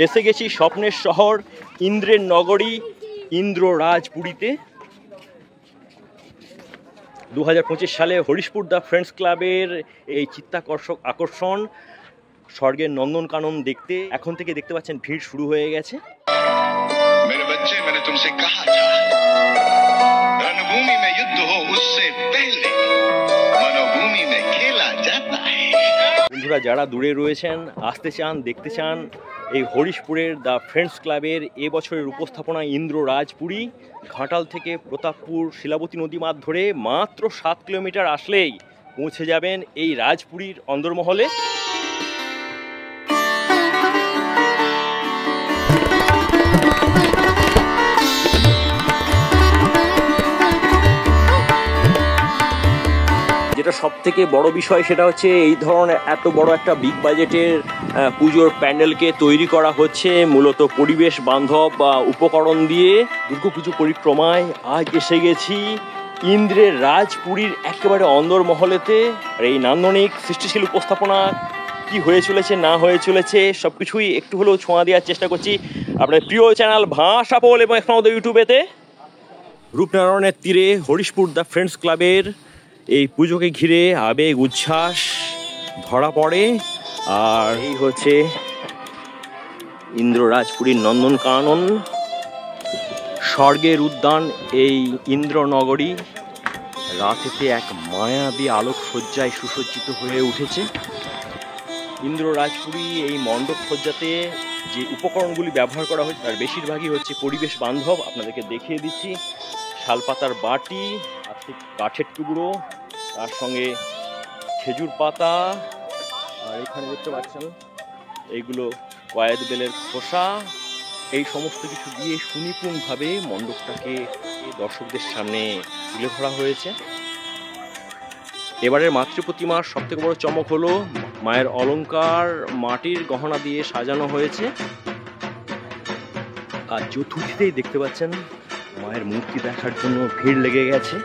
এসে গেছি স্বপ্নের শহর ইন্দ্রের নগরী ইন্দ্ররাজপুরীতে। 2025 সালে হরিশপুর দ্য ফ্রেন্ডস ক্লাবের এই চিত্তাকর্ষক আকর্ষণ স্বর্গের নন্দনকানন দেখতে এখন থেকে দেখতে পাচ্ছেন ভিড় শুরু হয়ে গেছে। বন্ধুরা যারা দূরে রয়েছেন, আসতে চান, দেখতে চান এই হরিশপুরের দ্য ফ্রেন্ডস ক্লাবের এবছরের উপস্থাপনা ইন্দ্ররাজপুরী, ঘাটাল থেকে প্রতাপপুর শিলাবতী নদী মাঠ ধরে মাত্র 7 কিলোমিটার আসলেই পৌঁছে যাবেন এই রাজপুরীর অন্দরমহলে। যেটা সব থেকে বড় বিষয় সেটা হচ্ছে এই ধরনের এত বড় একটা বিগ বাজেটের পুজোর প্যান্ডেলকে তৈরি করা হচ্ছে মূলত পরিবেশ বান্ধব উপকরণ দিয়ে। দুর্গাপুজো পরিক্রমায় আজ এসে গেছি ইন্দ্রের রাজপুরীর একেবারে অন্দরমহলেতে। আর এই নান্দনিক সৃষ্টিশীল উপস্থাপনা কি হয়ে চলেছে না হয়ে চলেছে সবকিছুই একটু হলেও ছোঁয়া দেওয়ার চেষ্টা করছি আপনার প্রিয় চ্যানেল ভাষাপল এবং এখন আমাদের ইউটিউবেতে। রূপনারায়ণের তীরে হরিশপুর দ্য ফ্রেন্ডস ক্লাবের এই পুজোকে ঘিরে আবেগ উচ্ছ্বাস ধরা পড়ে। আর এই হচ্ছে ইন্দ্ররাজপুরীর নন্দনকানন, স্বর্গের উদ্যান এই ইন্দ্রনগরী রাতেতে এক মায়াবী আলোকসজ্জায় সুসজ্জিত হয়ে উঠেছে। ইন্দ্ররাজপুরী এই মণ্ডপ সজ্জাতে যে উপকরণগুলি ব্যবহার করা হয়েছে তার বেশিরভাগই হচ্ছে পরিবেশ বান্ধব। আপনাদেরকে দেখিয়ে দিচ্ছি, শালপাতার বাটি, কাঠের টুকরো, তার সঙ্গে খেজুর পাতা, আর এখানে দেখতে পাচ্ছেন এইগুলো কয়েদ বেলের খোসা। এই সমস্ত কিছু দিয়ে সুনিপুণভাবে মণ্ডপটাকে দর্শকদের সামনে তুলে ধরা হয়েছে। এবারের মাতৃপ্রতিমার সবথেকে বড় চমক হলো মায়ের অলংকার মাটির গহনা দিয়ে সাজানো হয়েছে। আর চতুর্থীতেই দেখতে পাচ্ছেন মায়ের মূর্তি দেখার জন্য ভিড় লেগে গেছে।